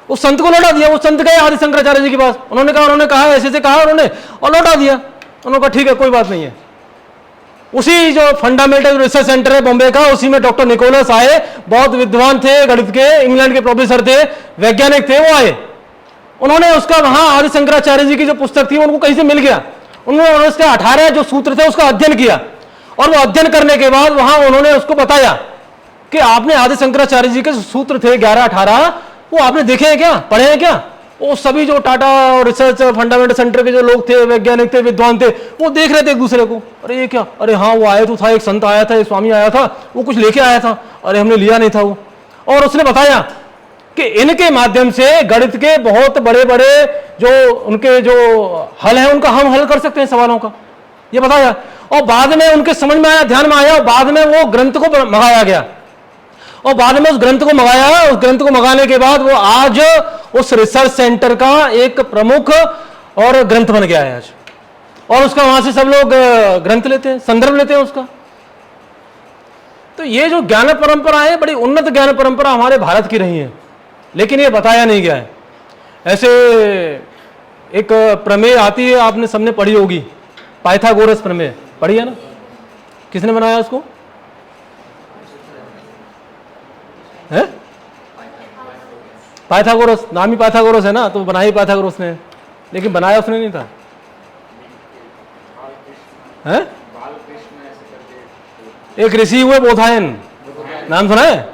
उस संत को लौटा दिया। वो संत गए आदि शंकराचार्य जी के पास, उन्होंने कहा ऐसे कहा उन्होंने, और लौटा दिया। उन्होंने कहा ठीक है कोई बात नहीं है। उसी जो फंडामेंटल रिसर्च सेंटर है बॉम्बे का, उसी में डॉक्टर निकोलस आए, बहुत विद्वान थे, गणित के, इंग्लैंड के प्रोफेसर थे, वैज्ञानिक थे, वो आए। उन्होंने उसका वहां आदि शंकराचार्य जी की जो पुस्तक थी उनको कहीं से मिल गया, उन्होंने उसके 18 जो सूत्र थे उसका अध्ययन किया, और वो अध्ययन करने के बाद वहां उन्होंने उसको बताया कि आपने आदि शंकराचार्य जी के सूत्र थे 11-18, वो आपने देखे हैं क्या, पढ़े हैं क्या? वो सभी जो टाटा रिसर्च फंडामेंटल सेंटर के जो लोग थे, वैज्ञानिक थे, विद्वान थे, वो देख रहे थे एक दूसरे को, अरे ये क्या, अरे हाँ वो आया तो था, एक संत आया था, एक स्वामी आया था, वो कुछ लेके आया था, अरे हमने लिया नहीं था वो। और उसने बताया कि इनके माध्यम से गणित के बहुत बड़े बड़े जो उनके जो हल है उनका हम हल कर सकते हैं सवालों का, ये बताया। और बाद में उनके समझ में आया, ध्यान में आया, और बाद में वो ग्रंथ को मंगाया गया, और बाद में उस ग्रंथ को मंगाया। उस ग्रंथ को मंगाने के बाद वो आज उस रिसर्च सेंटर का एक प्रमुख और ग्रंथ बन गया है आज, और उसका वहां से सब लोग ग्रंथ लेते हैं, संदर्भ लेते हैं उसका। तो ये जो ज्ञान परंपरा है, बड़ी उन्नत ज्ञान परंपरा हमारे भारत की रही है, लेकिन ये बताया नहीं गया है। ऐसे एक प्रमेय आती है, आपने सबने पढ़ी होगी, पाइथागोरस प्रमेय, पढ़ी है ना? किसने बनाया उसको? है पाइथागोरस, नाम ही पाइथागोरस है ना, तो बनाई पाइथागोरस ने, लेकिन बनाया उसने नहीं था। है एक ऋषि हुए बोधायन, नाम सुना है?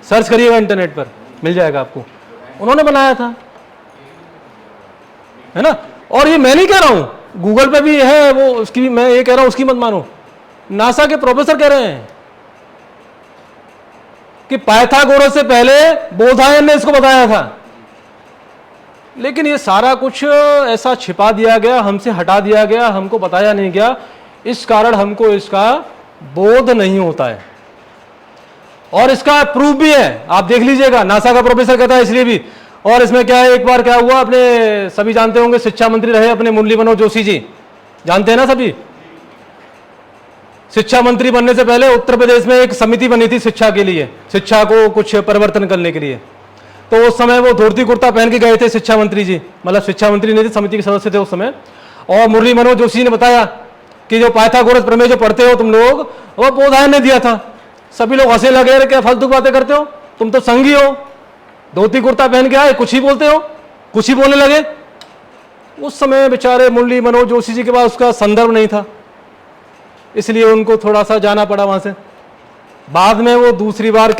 सर्च करिएगा इंटरनेट पर, मिल जाएगा आपको, उन्होंने बनाया था, है ना। और ये मैं नहीं कह रहा हूं, गूगल पे भी है वो, उसकी मैं ये कह रहा हूं उसकी मत मानो, नासा के प्रोफेसर कह रहे हैं कि पाइथागोरस से पहले बोधायन ने इसको बताया था। लेकिन ये सारा कुछ ऐसा छिपा दिया गया, हमसे हटा दिया गया, हमको बताया नहीं गया, इस कारण हमको इसका बोध नहीं होता है। और इसका प्रूफ भी है, आप देख लीजिएगा, नासा का प्रोफेसर कहता है इसलिए भी। और इसमें क्या है, एक बार क्या हुआ, अपने सभी जानते होंगे, शिक्षा मंत्री रहे अपने मुरली मनोहर जोशी जी, जानते हैं ना सभी। शिक्षा मंत्री बनने से पहले उत्तर प्रदेश में एक समिति बनी थी शिक्षा के लिए, शिक्षा को कुछ परिवर्तन करने के लिए। तो उस समय वो धोती कुर्ता पहन के गए थे शिक्षा मंत्री जी, मतलब शिक्षा मंत्री नहीं थे, समिति के सदस्य थे उस समय। और मुरली मनोहर जोशी ने बताया कि जो पाइथागोरस प्रमेय जो पढ़ते हो तुम लोग, वो बोधायन ने दिया था। सभी लोग हंसे लगे, अरे क्या फालतू बातें करते हो, तुम तो संघी हो, धोती कुर्ता पहन के आए, कुछ ही बोलते हो, कुछ ही बोलने लगे। उस समय बेचारे मुरली मनोहर जोशी जी के पास उसका संदर्भ नहीं था, इसलिए उनको थोड़ा सा जाना पड़ा वहां से। बाद में वो दूसरी बार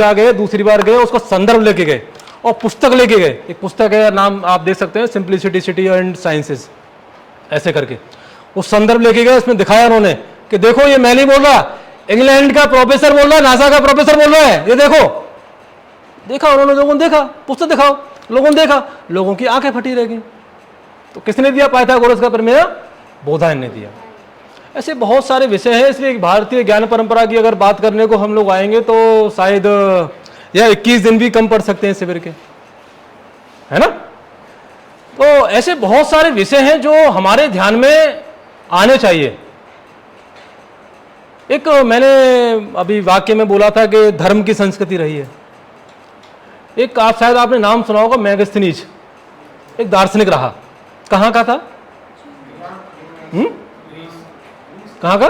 गए, उसका संदर्भ लेके गए और पुस्तक लेके गए। एक पुस्तक है, नाम आप देख सकते हैं, सिंप्लिसिटी सिटी एंड साइंसेस ऐसे करके, वो संदर्भ लेके गए। उसमें दिखाया उन्होंने कि देखो ये मैं नहीं बोल रहा, इंग्लैंड का प्रोफेसर बोल रहा है, नासा का प्रोफेसर बोल रहा है, ये देखो। देखा उन्होंने, लोगों ने देखा, पुस्तक दिखाओ, लोगों ने देखा, लोगों की आंखें फटी रह गई। तो किसने दिया पाइथागोरस का प्रमेय? बोधायन ने दिया। ऐसे बहुत सारे विषय हैं, इसलिए भारतीय ज्ञान परंपरा की अगर बात करने को हम लोग आएंगे तो शायद या 21 दिन भी कम पड़ सकते हैं शिविर के, है ना। तो ऐसे बहुत सारे विषय हैं जो हमारे ध्यान में आने चाहिए। एक मैंने अभी वाक्य में बोला था कि धर्म की संस्कृति रही है। एक आप शायद आपने नाम सुना होगा, मेगास्थनीज, एक दार्शनिक रहा। कहाँ का था? कहाँ का?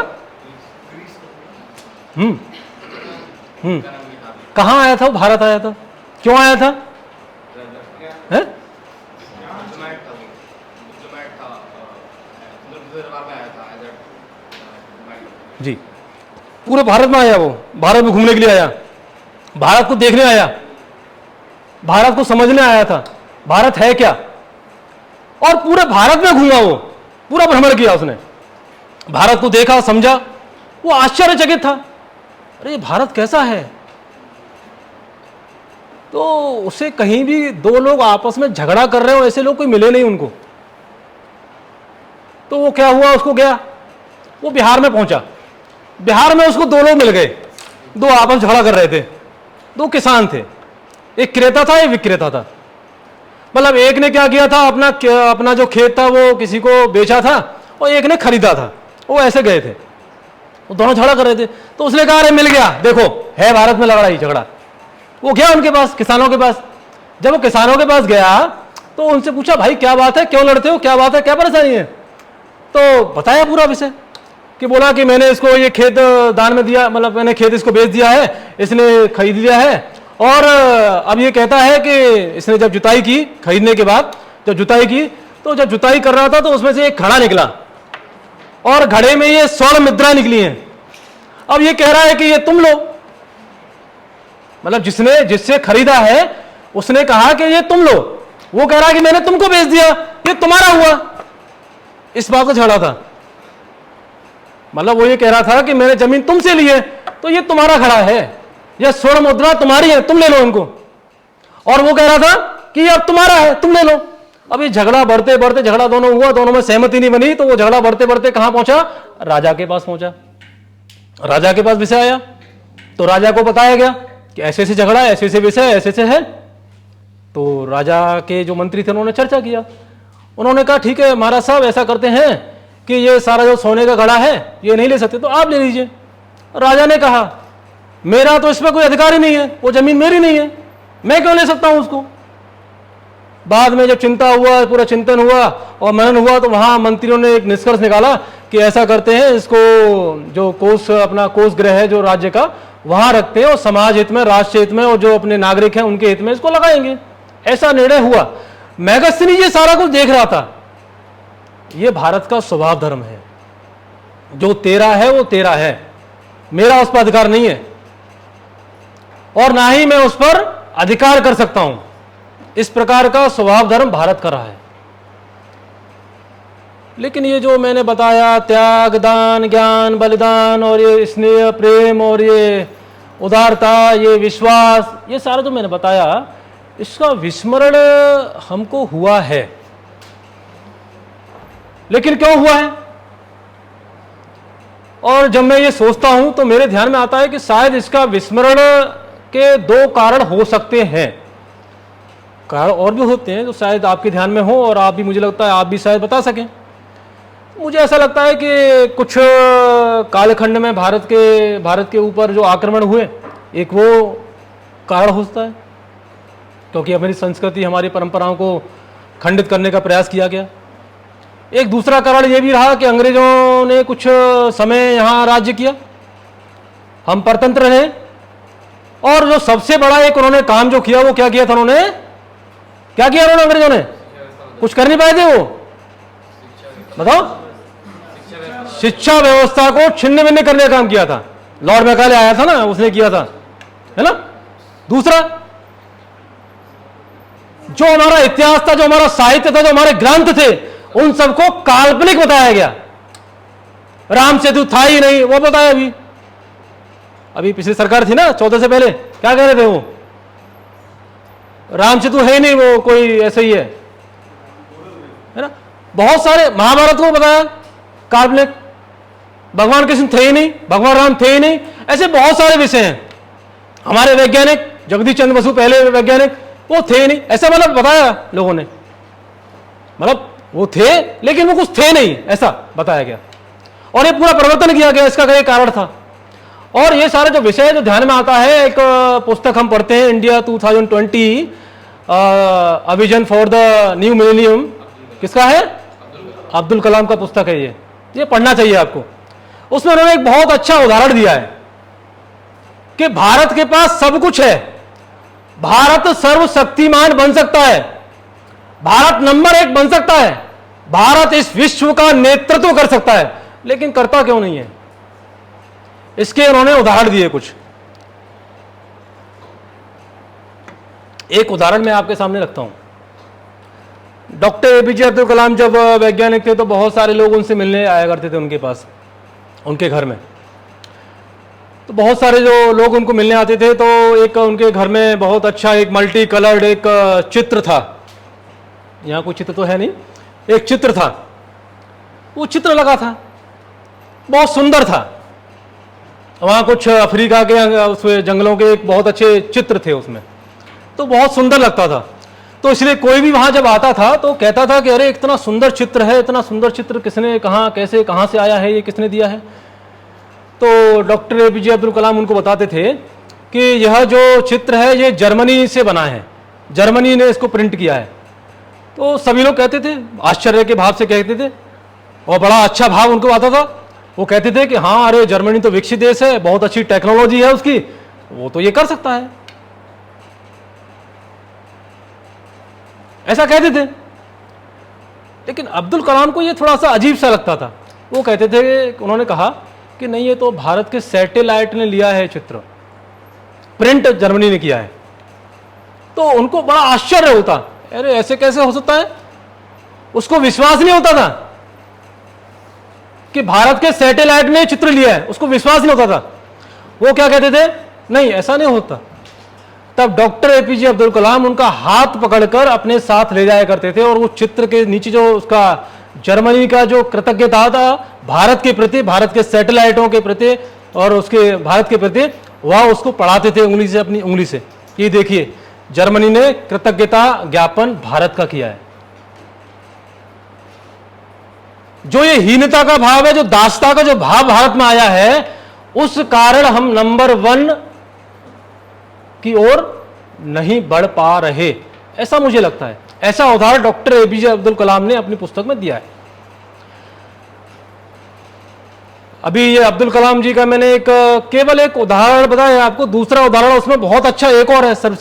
कहाँ आया था वो? भारत आया था। क्यों आया था? है? जी, पूरे भारत में आया वो, भारत में घूमने के लिए आया, भारत को देखने आया, भारत को समझने आया था, भारत है क्या। और पूरे भारत में घूमा वो, पूरा भ्रमण किया उसने, भारत को देखा, समझा, वो आश्चर्यचकित था, अरे भारत कैसा है। तो उसे कहीं भी दो लोग आपस में झगड़ा कर रहे हो ऐसे लोग कोई मिले नहीं उनको। तो वो क्या हुआ, उसको गया, वो बिहार में पहुंचा, बिहार में उसको दो लोग मिल गए, दो आपस में झगड़ा कर रहे थे, दो किसान थे, एक क्रेता था, एक विक्रेता था। मतलब एक ने क्या किया था, अपना जो खेत था वो किसी को बेचा था और एक ने खरीदा था, वो ऐसे गए थे, वो दोनों झगड़ा कर रहे थे। तो उसने कहा अरे मिल गया, देखो है भारत में लग रहा है झगड़ा। वो गया उनके पास, किसानों के पास, जब वो किसानों के पास गया तो उनसे पूछा, भाई क्या बात है, क्यों लड़ते हो, क्या बात है, क्या परेशानी है? तो बताया पूरा विषय कि बोला कि मैंने इसको ये खेत दान में दिया, मतलब मैंने खेत इसको बेच दिया है, इसने खरीद लिया है, और अब ये कहता है कि इसने जब जुताई की, खरीदने के बाद जब जुताई की, तो जब जुताई कर रहा था तो उसमें से एक घड़ा निकला और घड़े में ये स्वर्ण मुद्रा निकली है। अब ये कह रहा है कि ये तुम लो, मतलब जिससे खरीदा है उसने कहा कि ये तुम लो, वो कह रहा है कि मैंने तुमको बेच दिया, ये तुम्हारा हुआ। इस बात का झगड़ा था, मतलब वो ये कह रहा था कि मैंने जमीन तुमसे ली है तो ये तुम्हारा खड़ा है, ये स्वर्ण मुद्रा तुम्हारी है, तुम ले लो इनको, और वो कह रहा था कि ये अब तुम्हारा है, तुम ले लो। अब ये झगड़ा बढ़ते बढ़ते झगड़ा दोनों हुआ, दोनों में सहमति नहीं बनी, तो वो झगड़ा बढ़ते बढ़ते कहां पहुंचा? राजा के पास पहुंचा। राजा के पास विषय आया तो राजा को बताया गया कि ऐसे ऐसे झगड़ा है, ऐसे ऐसे विषय, ऐसे ऐसे है। तो राजा के जो मंत्री थे उन्होंने चर्चा किया, उन्होंने कहा ठीक है महाराज साहब, ऐसा करते हैं कि ये सारा जो सोने का घड़ा है ये नहीं ले सकते, तो आप ले लीजिए। राजा ने कहा मेरा तो इसमें कोई अधिकार ही नहीं है, वो जमीन मेरी नहीं है, मैं क्यों ले सकता हूं उसको। बाद में जब चिंता हुआ, पूरा चिंतन हुआ और मनन हुआ, तो वहां मंत्रियों ने एक निष्कर्ष निकाला कि ऐसा करते हैं, इसको जो कोष, अपना कोष गृह है जो राज्य का, वहां रखते हैं और समाज हित में, राष्ट्र हित में और जो अपने नागरिक हैं उनके हित में इसको लगाएंगे। ऐसा निर्णय हुआ। मैगस्नी ये सारा कुछ देख रहा था। ये भारत का स्वभाव धर्म है, जो तेरा है वो तेरा है, मेरा उस पर अधिकार नहीं है और ना ही मैं उस पर अधिकार कर सकता हूं। इस प्रकार का स्वभाव धर्म भारत का रहा है। लेकिन ये जो मैंने बताया, त्याग, दान, ज्ञान, बलिदान और ये स्नेह, प्रेम और ये उदारता, ये विश्वास, ये सारा जो मैंने बताया, इसका विस्मरण हमको हुआ है। लेकिन क्यों हुआ है? और जब मैं ये सोचता हूं तो मेरे ध्यान में आता है कि शायद इसका विस्मरण के दो कारण हो सकते हैं। कारण और भी होते हैं जो शायद आपके ध्यान में हो और आप भी, मुझे लगता है आप भी शायद बता सकें। मुझे ऐसा लगता है कि कुछ कालखंड में भारत के ऊपर जो आक्रमण हुए, एक वो कारण हो सकता है, क्योंकि हमारी संस्कृति, हमारी परंपराओं को खंडित करने का प्रयास किया गया। एक दूसरा कारण यह भी रहा कि अंग्रेजों ने कुछ समय यहाँ राज्य किया, हम परतंत्र रहे, और जो सबसे बड़ा एक उन्होंने काम जो किया, वो क्या किया था उन्होंने? क्या किया उन्होंने? अंग्रेजों ने कुछ कर नहीं पाए थे, वो बताओ? शिक्षा व्यवस्था को छिन्न भिन्न करने का काम किया था। लॉर्ड मैकाले आया था ना, उसने किया था, है ना। दूसरा, जो हमारा इतिहास था, जो हमारा साहित्य था, जो हमारे ग्रंथ थे, उन सबको काल्पनिक बताया गया। राम सेतु था ही नहीं, वो बताया। अभी पिछली सरकार थी ना 14 से पहले, क्या कह रहे थे वो? राम सेतु है ही नहीं, वो कोई ऐसे ही है ना। बहुत सारे, महाभारत को बताया काल्पनिक, भगवान कृष्ण थे ही नहीं, भगवान राम थे ही नहीं, ऐसे बहुत सारे विषय हैं। हमारे वैज्ञानिक जगदीश चंद्र बसु, पहले वैज्ञानिक, वो थे ही नहीं, ऐसा मतलब बताया लोगों ने। मतलब वो थे लेकिन वो कुछ थे नहीं, ऐसा बताया गया और ये पूरा परिवर्तन किया गया। इसका क्या कारण था? और ये सारे जो विषय जो ध्यान में आता है, एक पुस्तक हम पढ़ते हैं, India 2020 a vision for the new millennium. किसका है? अब्दुल कलाम का पुस्तक है ये पढ़ना चाहिए आपको। उसमें उन्होंने एक बहुत अच्छा उदाहरण दिया है कि भारत के पास सब कुछ है, भारत सर्वशक्तिमान बन सकता है, भारत नंबर 1 बन सकता है, भारत इस विश्व का नेतृत्व कर सकता है, लेकिन करता क्यों नहीं है? इसके उन्होंने उदाहरण दिए कुछ। एक उदाहरण मैं आपके सामने रखता हूं। डॉक्टर एपीजे अब्दुल कलाम जब वैज्ञानिक थे तो बहुत सारे लोग उनसे मिलने आया करते थे उनके पास, उनके घर में। तो बहुत सारे जो लोग उनको मिलने आते थे, तो एक उनके घर में बहुत अच्छा एक मल्टी कलर्ड एक चित्र था। यहाँ कोई चित्र तो है नहीं, एक चित्र था, वो चित्र लगा था, बहुत सुंदर था। वहाँ कुछ अफ्रीका के उसमें जंगलों के एक बहुत अच्छे चित्र थे उसमें, तो बहुत सुंदर लगता था। तो इसलिए कोई भी वहाँ जब आता था तो कहता था कि अरे इतना सुंदर चित्र है, इतना सुंदर चित्र किसने, कहाँ, कैसे, कहाँ से आया है, ये किसने दिया है? तो डॉक्टर एपीजे अब्दुल कलाम उनको बताते थे कि यह जो चित्र है ये जर्मनी से बना है, जर्मनी ने इसको प्रिंट किया है। तो सभी लोग कहते थे, आश्चर्य के भाव से कहते थे, और बड़ा अच्छा भाव उनको आता था। वो कहते थे कि हाँ अरे जर्मनी तो विकसित देश है, बहुत अच्छी टेक्नोलॉजी है उसकी, वो तो ये कर सकता है, ऐसा कहते थे। लेकिन अब्दुल कलाम को ये थोड़ा सा अजीब सा लगता था। वो कहते थे, उन्होंने कहा कि नहीं ये तो भारत के सैटेलाइट ने लिया है चित्र, प्रिंट जर्मनी ने किया है। तो उनको बड़ा आश्चर्य होता, अरे ऐसे कैसे हो सकता है, उसको विश्वास नहीं होता था कि भारत के सैटेलाइट ने चित्र लिया है, उसको विश्वास नहीं होता था। वो क्या कहते थे, नहीं ऐसा नहीं होता। तब डॉक्टर एपीजे अब्दुल कलाम उनका हाथ पकड़कर अपने साथ ले जाया करते थे, और वो चित्र के नीचे जो उसका जर्मनी का जो कृतज्ञता था भारत के प्रति, भारत के सैटेलाइटों के प्रति और उसके भारत के प्रति, वह उसको पढ़ाते थे उंगली से, अपनी उंगली से, कि देखिए जर्मनी ने कृतज्ञता ज्ञापन भारत का किया है। जो ये हीनता का भाव है, जो दासता का जो भाव भारत में आया है, उस कारण हम नंबर 1 की ओर नहीं बढ़ पा रहे, ऐसा मुझे लगता है। ऐसा उदाहरण डॉक्टर एपीजे अब्दुल कलाम ने अपनी पुस्तक में दिया है। अभी ये अब्दुल कलाम जी का मैंने केवल एक उदाहरण बताया आपको, दूसरा उदाहरण उसमें बहुत अच्छा एक और है। सर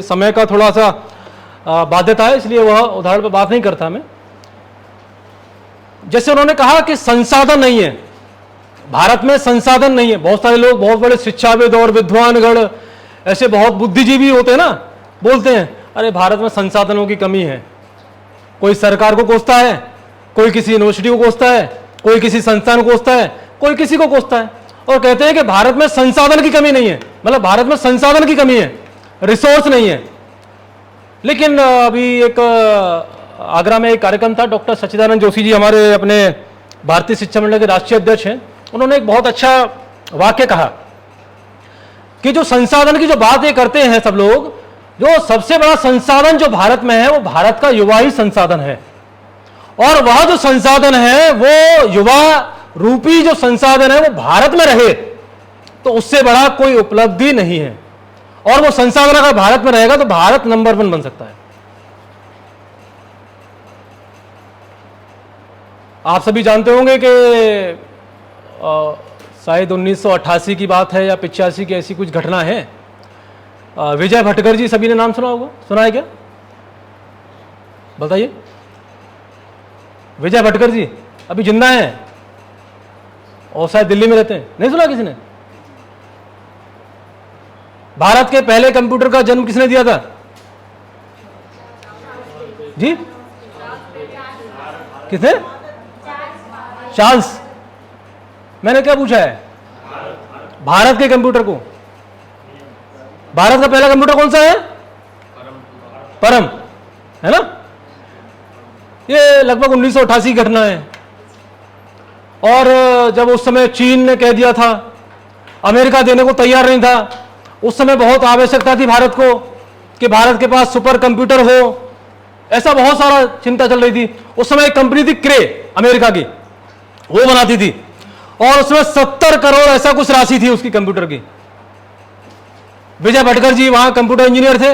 समय का थोड़ा सा बाध्यता है, इसलिए वह उदाहरण पर बात नहीं करता मैं। जैसे उन्होंने कहा कि संसाधन नहीं है, भारत में संसाधन नहीं है। बहुत सारे लोग, बहुत बड़े शिक्षाविद और विद्वानगण, ऐसे बहुत बुद्धिजीवी होते हैं ना, बोलते हैं अरे भारत में संसाधनों की कमी है। कोई सरकार को कोसता है, कोई किसी यूनिवर्सिटी को कोसता है, कोई किसी संस्थान को कोसता है, कोई किसी को कोसता है, और कहते हैं कि भारत में संसाधन की कमी नहीं है, मतलब भारत में संसाधन की कमी है, रिसोर्स नहीं है। लेकिन अभी एक आगरा में एक कार्यक्रम था, डॉक्टर सच्चिदानंद जोशी जी हमारे अपने भारतीय शिक्षा मंडल के राष्ट्रीय अध्यक्ष हैं, उन्होंने एक बहुत अच्छा वाक्य कहा कि जो संसाधन की जो बात ये करते हैं सब लोग, जो सबसे बड़ा संसाधन जो भारत में है वो भारत का युवा ही संसाधन है, और वह जो संसाधन है वो युवा रूपी जो संसाधन है वो भारत में रहे तो उससे बड़ा कोई उपलब्धि नहीं है। और वो संसाधन अगर भारत में रहेगा तो भारत नंबर 1 बन सकता है। आप सभी जानते होंगे कि शायद 1988 की बात है या 85 की, ऐसी कुछ घटना है। विजय भटकर जी, सभी ने नाम सुना होगा, सुना है क्या, बताइए। विजय भटकर जी अभी जिंदा हैं और शायद दिल्ली में रहते हैं, नहीं सुना किसी ने? भारत के पहले कंप्यूटर का जन्म किसने दिया था जी? किसने? चार्ल्स। मैंने क्या पूछा है? भारत के कंप्यूटर को। भारत का पहला कंप्यूटर कौन सा है? परम, है ना? ये लगभग 1988 की घटना है। और जब उस समय चीन ने कह दिया था, अमेरिका देने को तैयार नहीं था, उस समय बहुत आवश्यकता थी भारत को कि भारत के पास सुपर कंप्यूटर हो, ऐसा बहुत सारा चिंता चल रही थी। उस समय एक कंपनी थी क्रे, अमेरिका की, वो बनाती थी, और उसमें 70 करोड़ ऐसा कुछ राशि थी उसकी कंप्यूटर की। विजय भटकर जी वहां कंप्यूटर इंजीनियर थे।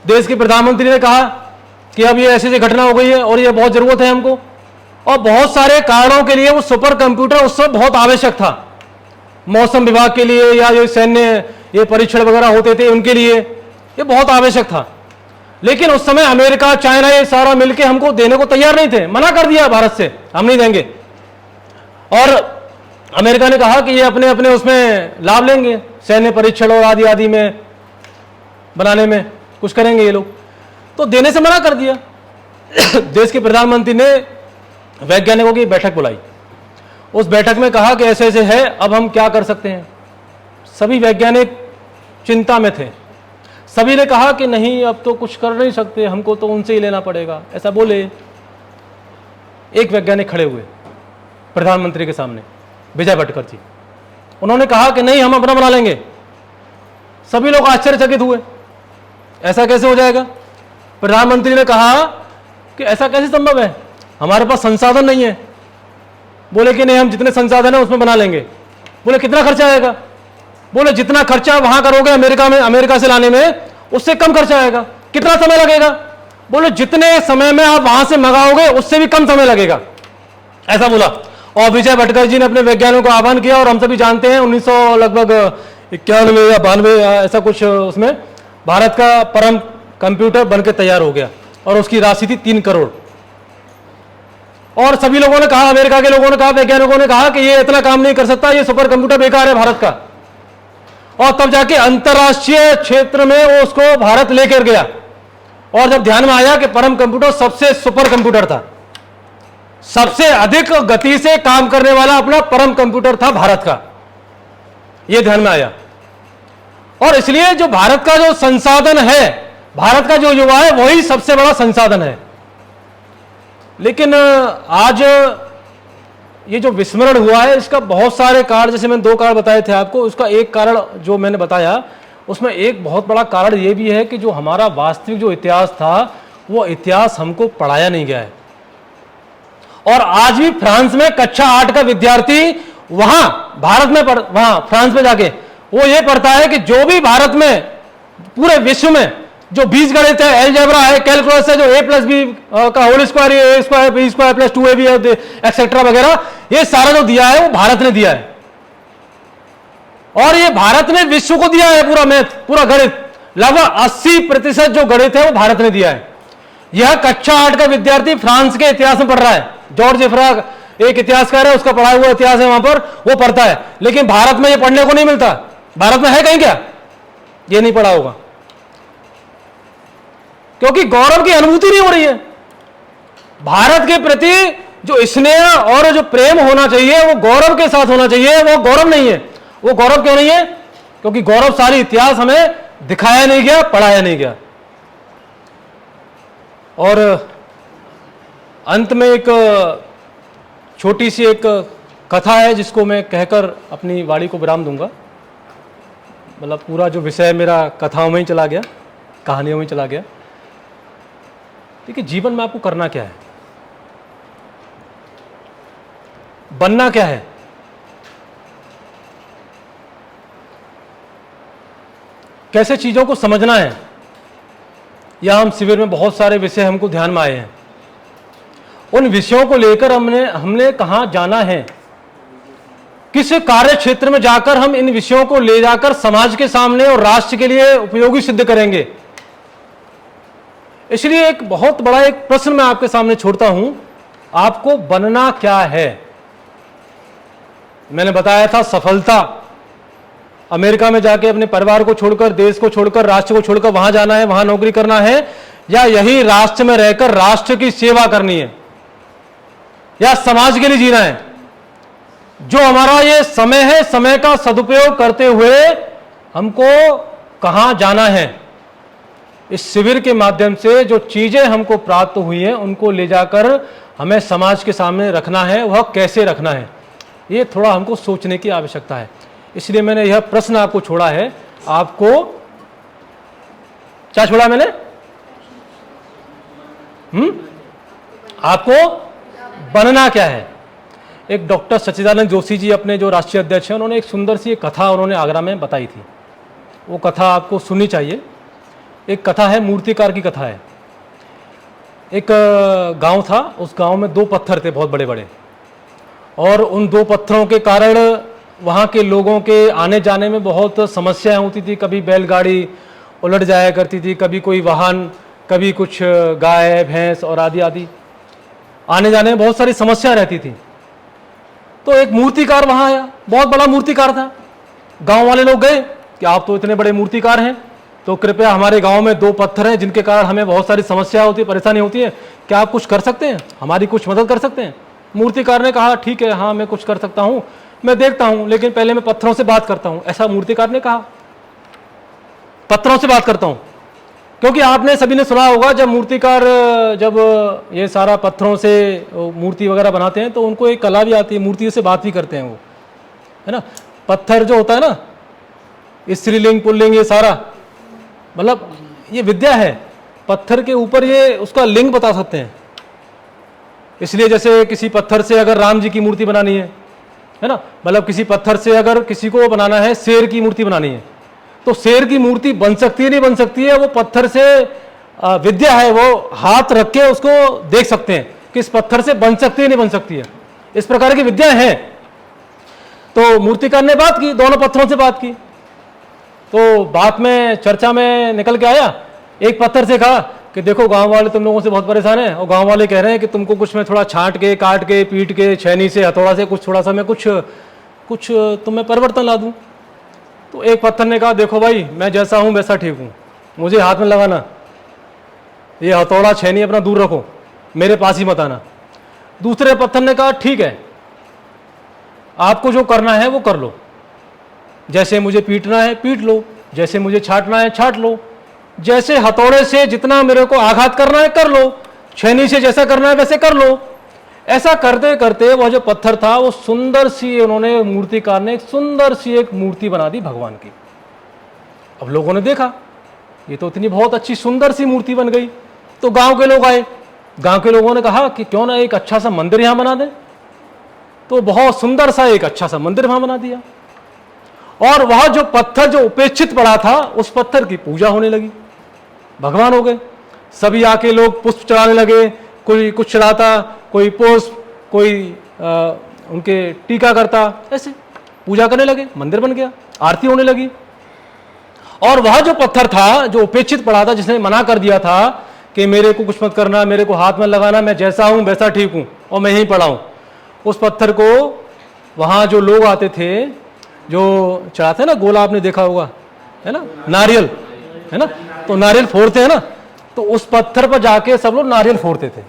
देश के प्रधानमंत्री ने कहा कि अब ये ऐसी घटना हो गई है और ये बहुत जरूरत है हमको, और बहुत सारे कारणों के लिए वो सुपर कंप्यूटर उस समय बहुत आवश्यक था। मौसम विभाग के लिए या जो सैन्य ये परीक्षण वगैरह होते थे उनके लिए ये बहुत आवश्यक था। लेकिन उस समय अमेरिका, चाइना, ये सारा मिलकर हमको देने को तैयार नहीं थे, मना कर दिया भारत से, हम नहीं देंगे। और अमेरिका ने कहा कि ये अपने अपने उसमें लाभ लेंगे, सैन्य परीक्षण और आदि आदि में बनाने में कुछ करेंगे ये लोग, तो देने से मना कर दिया। देश के प्रधानमंत्री ने वैज्ञानिकों की बैठक बुलाई। उस बैठक में कहा कि ऐसे ऐसे है, अब हम क्या कर सकते हैं। सभी वैज्ञानिक चिंता में थे। सभी ने कहा कि नहीं, अब तो कुछ कर नहीं सकते, हमको तो उनसे ही लेना पड़ेगा, ऐसा बोले। एक वैज्ञानिक खड़े हुए प्रधानमंत्री के सामने, विजय भटकर जी। उन्होंने कहा कि नहीं, हम अपना बना लेंगे। सभी लोग आश्चर्यचकित हुए, ऐसा कैसे हो जाएगा? प्रधानमंत्री ने कहा कि ऐसा कैसे संभव है, हमारे पास संसाधन नहीं है। बोले कि नहीं, हम जितने संसाधन है उसमें बना लेंगे। बोले कितना खर्चा आएगा? बोले जितना खर्चा वहां करोगे अमेरिका में, अमेरिका से लाने में, उससे कम खर्चा आएगा। कितना समय लगेगा? बोले जितने समय में आप वहां से मंगाओगे उससे भी कम समय लगेगा, ऐसा बोला। और विजय भटकर जी ने अपने वैज्ञानिकों को आह्वान किया, और हम सभी जानते हैं 1900 लगभग 91 या 92 ऐसा कुछ उसमें भारत का परम कंप्यूटर बनकर तैयार हो गया, और उसकी राशि थी 3 करोड़। और सभी लोगों ने कहा, अमेरिका के लोगों ने कहा, वैज्ञानिकों ने कहा कि ये इतना काम नहीं कर सकता, ये सुपर कंप्यूटर बेकार है भारत का। और तब जाके अंतरराष्ट्रीय क्षेत्र में वो उसको भारत लेकर गया, और जब ध्यान में आया कि परम कंप्यूटर सबसे सुपर कंप्यूटर था, सबसे अधिक गति से काम करने वाला अपना परम कंप्यूटर था भारत का, यह ध्यान में आया। और इसलिए जो भारत का जो संसाधन है, भारत का जो युवा है, वही सबसे बड़ा संसाधन है। लेकिन आज ये जो विस्मरण हुआ है, इसका बहुत सारे कारण, जैसे मैंने 2 कारण बताए थे आपको, उसका एक कारण जो मैंने बताया, उसमें एक बहुत बड़ा कारण ये भी है कि जो हमारा वास्तविक जो इतिहास था, वो इतिहास हमको पढ़ाया नहीं गया है। और आज भी फ्रांस में कक्षा 8 का विद्यार्थी वहां भारत में वहां फ्रांस में जाके वो ये पढ़ता है कि जो भी भारत में पूरे विश्व में जो बीजगणित है, अलजेब्रा है, कैलकुलस है, जो a+b का whole square, a square, b square plus 2ab etcetera वगैरह, ये सारा जो दिया है वो भारत ने दिया है। और ये भारत ने विश्व को दिया है पूरा मैथ, पूरा गणित, लगभग 80% जो गणित है वो भारत ने दिया है। यह कक्षा 8 का विद्यार्थी फ्रांस के इतिहास में पढ़ रहा है, जॉर्ज एफ्राग एक इतिहासकार है, उसका पढ़ा हुआ इतिहास है, वहां पर वो पढ़ता है। लेकिन भारत में ये पढ़ने को नहीं मिलता। भारत में है कहीं क्या? ये नहीं पढ़ा होगा, क्योंकि गौरव की अनुभूति नहीं हो रही है। भारत के प्रति जो स्नेह और जो प्रेम होना चाहिए वो गौरव के साथ होना चाहिए, वो गौरव नहीं है। वो गौरव क्यों नहीं है? क्योंकि गौरवशाली इतिहास हमें दिखाया नहीं गया, पढ़ाया नहीं गया। और अंत में एक छोटी सी एक कथा है जिसको मैं कहकर अपनी वाणी को विराम दूंगा। मतलब पूरा जो विषय मेरा कथाओं में ही चला गया, कहानियों में चला गया। देखिए, जीवन में आपको करना क्या है, बनना क्या है, कैसे चीजों को समझना है। या हम शिविर में बहुत सारे विषय हमको ध्यान में आए हैं, उन विषयों को लेकर हमने कहां जाना है, किस कार्य क्षेत्र में जाकर हम इन विषयों को ले जाकर समाज के सामने और राष्ट्र के लिए उपयोगी सिद्ध करेंगे। इसलिए एक बहुत बड़ा एक प्रश्न मैं आपके सामने छोड़ता हूं, आपको बनना क्या है। मैंने बताया था सफलता, अमेरिका में जाके अपने परिवार को छोड़कर, देश को छोड़कर, राष्ट्र को छोड़कर वहां जाना है, वहां नौकरी करना है, या यही राष्ट्र में रहकर राष्ट्र की सेवा करनी है, या समाज के लिए जीना है। जो हमारा ये समय है, समय का सदुपयोग करते हुए हमको कहां जाना है। इस शिविर के माध्यम से जो चीजें हमको प्राप्त हुई हैं उनको ले जाकर हमें समाज के सामने रखना है, वह कैसे रखना है, ये थोड़ा हमको सोचने की आवश्यकता है। इसलिए मैंने यह प्रश्न आपको छोड़ा है। आपको क्या छोड़ा मैंने? आपको बनना क्या है। एक डॉक्टर सच्चिदानंद जोशी जी, अपने जो राष्ट्रीय अध्यक्ष हैं, उन्होंने एक सुंदर सी एक कथा उन्होंने आगरा में बताई थी। वो कथा आपको सुननी चाहिए। एक कथा है, मूर्तिकार की कथा है। एक गांव था, उस गांव में 2 पत्थर थे बहुत बड़े बड़े, और उन 2 पत्थरों के कारण वहाँ के लोगों के आने जाने में बहुत समस्याएं होती थी। कभी बैलगाड़ी उलट जाया करती थी, कभी कोई वाहन, कभी कुछ गाय भैंस और आदि आदि, आने जाने में बहुत सारी समस्या रहती थी। तो एक मूर्तिकार वहाँ आया, बहुत बड़ा मूर्तिकार था। गांव वाले लोग गए कि आप तो इतने बड़े मूर्तिकार हैं, तो कृपया हमारे गांव में 2 पत्थर हैं जिनके कारण हमें बहुत सारी समस्या होती है, परेशानी होती है, क्या आप कुछ कर सकते हैं, हमारी कुछ मदद कर सकते हैं। मूर्तिकार ने कहा ठीक है, हाँ मैं कुछ कर सकता हूँ, मैं देखता हूँ, लेकिन पहले मैं पत्थरों से बात करता हूँ। ऐसा मूर्तिकार ने कहा, पत्थरों से बात करता हूँ। क्योंकि आपने सभी ने सुना होगा, जब मूर्तिकार जब ये सारा पत्थरों से मूर्ति वगैरह बनाते हैं तो उनको एक कला भी आती है, मूर्ति से बात भी करते हैं वो, है ना। पत्थर जो होता है ना, स्त्रीलिंग पुल्लिंग, ये सारा मतलब ये विद्या है। पत्थर के ऊपर ये उसका लिंग बता सकते हैं। इसलिए जैसे किसी पत्थर से अगर राम जी की मूर्ति बनानी है ना, मतलब किसी पत्थर से अगर किसी को बनाना है, शेर की मूर्ति बनानी है, तो शेर की मूर्ति बन सकती है नहीं बन सकती है, वो पत्थर से विद्या है वो हाथ रख के उसको देख सकते हैं कि इस पत्थर से बन सकती है नहीं बन सकती है। इस प्रकार की विद्या है। तो मूर्तिकार ने बात की, दोनों पत्थरों से बात की। तो बात में चर्चा में निकल के आया, एक पत्थर से कहा कि देखो गांव वाले तुम लोगों से बहुत परेशान हैं और गांव वाले कह रहे हैं कि तुमको कुछ मैं थोड़ा छांट के, काट के, पीट के, छेनी से, हथौड़ा से कुछ थोड़ा सा मैं कुछ तुम्हें परिवर्तन ला दूं। तो एक पत्थर ने कहा देखो भाई, मैं जैसा हूं वैसा ठीक हूं, मुझे हाथ में लगाना, ये हथौड़ा छेनी अपना दूर रखो, मेरे पास ही मत आना। दूसरे पत्थर ने कहा ठीक है, आपको जो करना है वो कर लो, जैसे मुझे पीटना है पीट लो, जैसे मुझे छाटना है छाट लो, जैसे हथौड़े से जितना मेरे को आघात करना है कर लो, छेनी से जैसा करना है वैसे कर लो। ऐसा करते करते वह जो पत्थर था वो सुंदर सी, उन्होंने मूर्तिकार ने एक सुंदर सी एक मूर्ति बना दी भगवान की। अब लोगों ने देखा ये तो इतनी बहुत अच्छी सुंदर सी मूर्ति बन गई। तो गांव के लोग आए, गांव के लोगों ने कहा कि क्यों ना एक अच्छा सा मंदिर यहां बना दें। तो बहुत सुंदर सा एक अच्छा सा मंदिर वहां बना दिया और वह जो पत्थर जो उपेक्षित पड़ा था उस पत्थर की पूजा होने लगी, भगवान हो गए। सभी आके लोग पुष्प चढ़ाने लगे, कोई कुछ चढ़ाता, कोई पुष्प, कोई उनके टीका करता, ऐसे पूजा करने लगे, मंदिर बन गया, आरती होने लगी। और वह जो पत्थर था जो उपेक्षित पड़ा था, जिसने मना कर दिया था कि मेरे को कुछ मत करना, मेरे को हाथ में लगाना, मैं जैसा हूं वैसा ठीक हूं और मैं यहीं पड़ा हूं, उस पत्थर को वहां जो लोग आते थे, जो चढ़ाते हैं ना, गोला आपने देखा होगा है ना, नारियल है ना, तो नारियल फोड़ते हैं ना, तो उस पत्थर पर जाके सब लोग नारियल फोड़ते थे।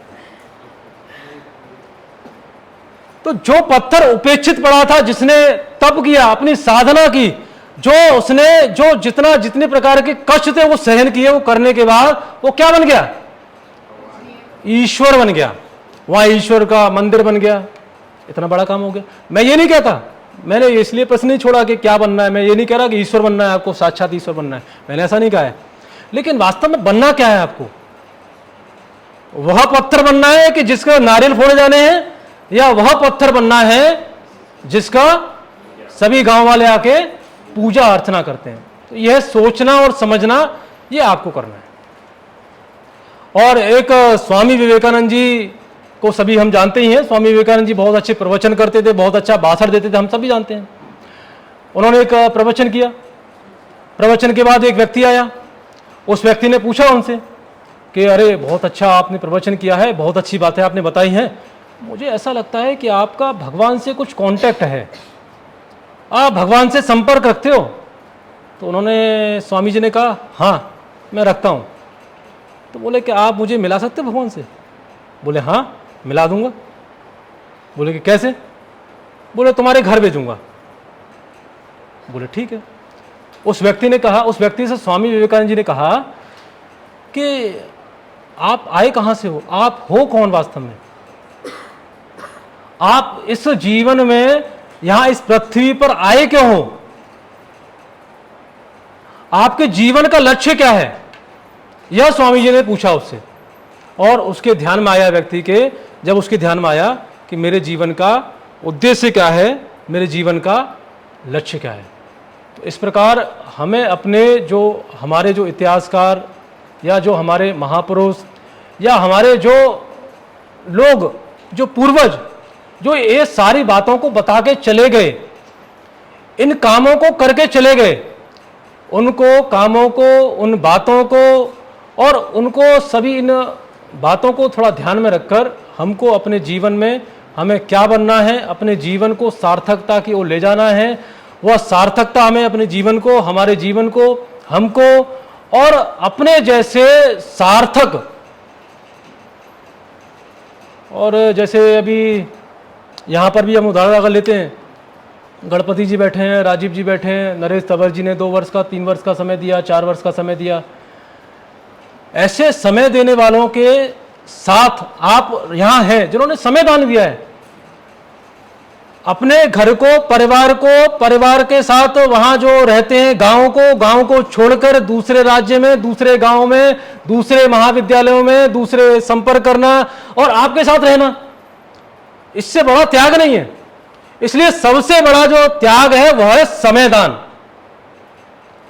तो जो पत्थर उपेक्षित पड़ा था, जिसने तप किया, अपनी साधना की, जो उसने जो जितने प्रकार के कष्ट थे वो सहन किए, वो करने के बाद वो क्या बन गया, ईश्वर बन गया। वहां ईश्वर का मंदिर बन गया, इतना बड़ा काम हो गया। मैं ये नहीं कहता, मैंने इसलिए प्रश्न नहीं छोड़ा कि क्या बनना है, मैं ये नहीं कह रहा कि ईश्वर बनना है आपको, साक्षात ईश्वर बनना है, मैंने ऐसा नहीं कहा है। लेकिन वास्तव में बनना क्या है आपको, वह पत्थर बनना है कि जिसका नारियल फोड़े जाने हैं, या वह पत्थर बनना है जिसका सभी गांव वाले आके पूजा अर्चना करते हैं। तो यह सोचना और समझना ये आपको करना है। और एक स्वामी विवेकानंद जी को सभी हम जानते ही हैं। स्वामी विवेकानंद जी बहुत अच्छे प्रवचन करते थे, बहुत अच्छा भाषण देते थे, हम सभी जानते हैं। उन्होंने एक प्रवचन किया, प्रवचन के बाद एक व्यक्ति आया, उस व्यक्ति ने पूछा उनसे कि अरे बहुत अच्छा आपने प्रवचन किया है, बहुत अच्छी बातें आपने बताई हैं, मुझे ऐसा लगता है कि आपका भगवान से कुछ कांटेक्ट है, आप भगवान से संपर्क रखते हो। तो उन्होंने, स्वामी जी ने कहा हाँ मैं रखता हूँ। तो बोले कि आप मुझे मिला सकते हो भगवान से? बोले हाँ मिला दूंगा। बोले कि कैसे? बोले तुम्हारे घर भेजूंगा। बोले ठीक है। उस व्यक्ति ने कहा, उस व्यक्ति से स्वामी विवेकानंद जी ने कहा कि आप आए कहाँ से हो, आप हो कौन वास्तव में, आप इस जीवन में यहां इस पृथ्वी पर आए क्यों हो, आपके जीवन का लक्ष्य क्या है, यह स्वामी जी ने पूछा उससे। और उसके ध्यान में आया, व्यक्ति के जब उसके ध्यान में आया कि मेरे जीवन का उद्देश्य क्या है, मेरे जीवन का लक्ष्य क्या है। तो इस प्रकार हमें अपने जो हमारे जो इतिहासकार या जो हमारे महापुरुष या हमारे जो लोग, जो पूर्वज, जो ये सारी बातों को बता के चले गए, इन कामों को करके चले गए, उनको कामों को, उन बातों को और उनको सभी इन बातों को थोड़ा ध्यान में रखकर हमको अपने जीवन में हमें क्या बनना है, अपने जीवन को सार्थकता की ओर ले जाना है। वह सार्थकता हमें अपने जीवन को, हमारे जीवन को, हमको और अपने जैसे सार्थक, और जैसे अभी यहाँ पर भी हम उदाहरण अगर लेते हैं, गणपति जी बैठे हैं, राजीव जी बैठे हैं, नरेश तंवर जी ने 2 वर्ष का, 3 वर्ष का समय दिया, 4 वर्ष का समय दिया। ऐसे समय देने वालों के साथ आप यहाँ हैं जिन्होंने समय दान दिया है, अपने घर को, परिवार के साथ वहां जो रहते हैं, गांव को छोड़कर दूसरे राज्य में, दूसरे गांव में, दूसरे महाविद्यालयों में, दूसरे संपर्क करना और आपके साथ रहना, इससे बड़ा त्याग नहीं है। इसलिए सबसे बड़ा जो त्याग है वह है समय दान।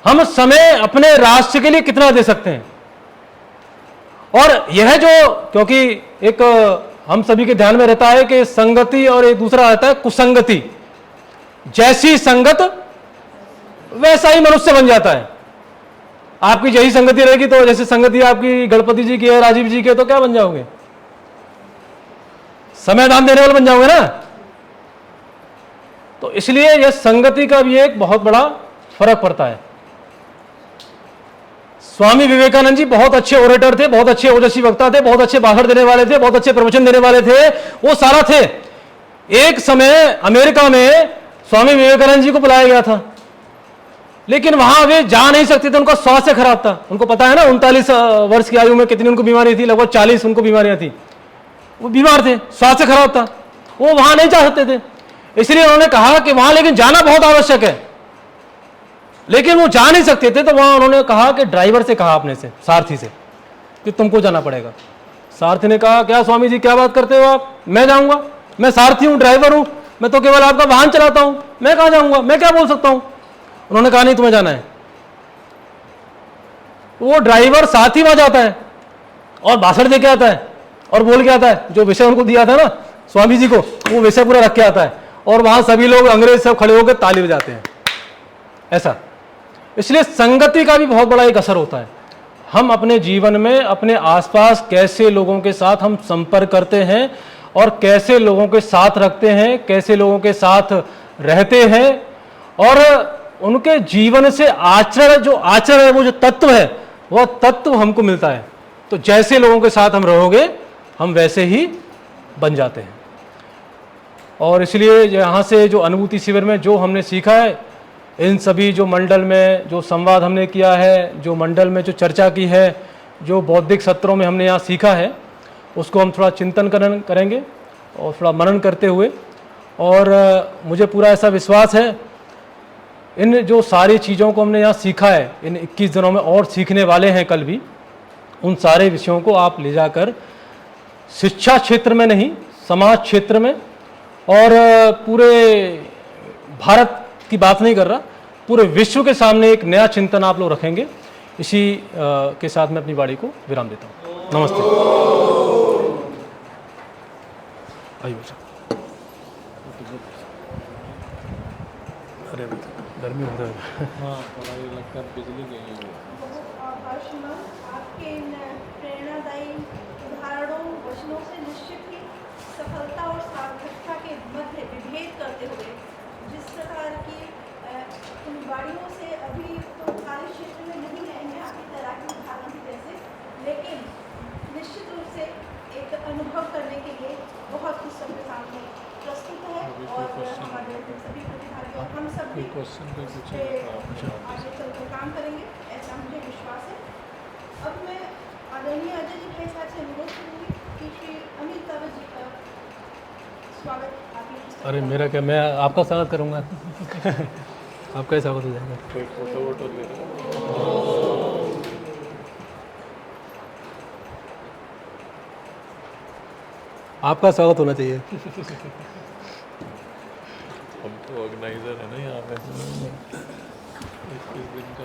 हम समय अपने राष्ट्र के लिए कितना दे सकते हैं, और यह जो, क्योंकि एक हम सभी के ध्यान में रहता है कि संगति और एक दूसरा रहता है कुसंगति। जैसी संगत वैसा ही मनुष्य बन जाता है। आपकी यही संगति रहेगी तो, जैसे संगति आपकी गणपति जी की है, राजीव जी की है, तो क्या बन जाओगे? समय दान देने वाले बन जाओगे ना। तो इसलिए यह संगति का भी एक बहुत बड़ा फर्क पड़ता है। स्वामी विवेकानंद जी बहुत अच्छे ओरेटर थे, बहुत अच्छे ओजस्वी वक्ता थे, बहुत अच्छे भाषण देने वाले थे, बहुत अच्छे प्रवचन देने वाले थे, वो सारा थे। एक समय अमेरिका में स्वामी विवेकानंद जी को बुलाया गया था, लेकिन वहां वे जा नहीं सकते थे, उनका स्वास्थ्य खराब था। उनको पता है ना 39 वर्ष की आयु में कितनी उनको बीमारी थी, लगभग 40 उनको बीमारियां थी। वो बीमार थे, स्वास्थ्य खराब था, वो वहां नहीं जा सकते थे। इसलिए उन्होंने कहा कि वहां लेकिन जाना बहुत आवश्यक है, लेकिन वो जा नहीं सकते थे। तो वहां उन्होंने कहा कि ड्राइवर से कहा अपने से, सारथी से, कि तुमको जाना पड़ेगा। सारथी ने कहा, क्या स्वामी जी क्या बात करते हो आप, मैं जाऊंगा, मैं सारथी हूं, ड्राइवर हूं, मैं तो केवल आपका वाहन चलाता हूं, मैं कहां जाऊंगा, मैं क्या बोल सकता हूं। उन्होंने कहा नहीं, तुम्हें जाना है। वो ड्राइवर साथ ही वहां जाता है और भाषण दे के आता है और बोल के आता है, जो विषय उनको दिया था ना स्वामी जी को, वो विषय पूरा रख के आता है, और वहां सभी लोग अंग्रेज सब खड़े होकर ताली बजाते हैं, ऐसा। इसलिए संगति का भी बहुत बड़ा एक असर होता है। हम अपने जीवन में अपने आसपास कैसे लोगों के साथ हम संपर्क करते हैं और कैसे लोगों के साथ रखते हैं, कैसे लोगों के साथ रहते हैं, और उनके जीवन से आचरण, जो आचरण है, वो जो तत्व है, वह तत्व हमको मिलता है। तो जैसे लोगों के साथ हम रहोगे, हम वैसे ही बन जाते हैं। और इसलिए यहाँ से जो अनुभूति शिविर में जो हमने सीखा है, इन सभी जो मंडल में जो संवाद हमने किया है, जो मंडल में जो चर्चा की है, जो बौद्धिक सत्रों में हमने यहाँ सीखा है, उसको हम थोड़ा चिंतन करेंगे और थोड़ा मनन करते हुए। और मुझे पूरा ऐसा विश्वास है, इन जो सारी चीज़ों को हमने यहाँ सीखा है, इन 21 दिनों में और सीखने वाले हैं कल भी, उन सारे विषयों को आप ले जाकर शिक्षा क्षेत्र में नहीं, समाज क्षेत्र में, और पूरे भारत की बात नहीं कर रहा, पूरे विश्व के सामने एक नया चिंतन आप लोग रखेंगे। इसी के साथ मैं अपनी वाणी को विराम देता हूँ। नमस्ते। आइए बेटा। अरे गर्मी हो रहा है। हाँ, हमारी लगता है बिजली गई है। आपके इन प्रेरणादायी उदाहरणों, वचनों से निश्चित ही सफलता और सार्थकता के मध्य विभेद करते हुए जिस प्रकार की इन वाणियों से अभी तो कार्य क्षेत्र में नहीं है, मैं आपकी तैराकी उदाहरण की जैसे, लेकिन निश्चित रूप से एक अनुभव करने के लिए बहुत कुछ सबके सामने प्रस्तुत है। और हमारे सभी प्रतिभागी और हम सब भी आगे चलकर काम करेंगे, ऐसा मुझे विश्वास है। अब मैं आदरणीय अजय जी के साथ से अनुरोध करूँगी कि श्री अनिल कावत जी का स्वागत आप। अरे मेरा क्या, मैं आपका स्वागत करूँगा। आपका ही स्वागत हो जाएगा। कोई फोटो वोटो ले लो। आपका स्वागत होना चाहिए। हम तो ऑर्गेनाइजर है ना यहाँ पे। 21 दिन का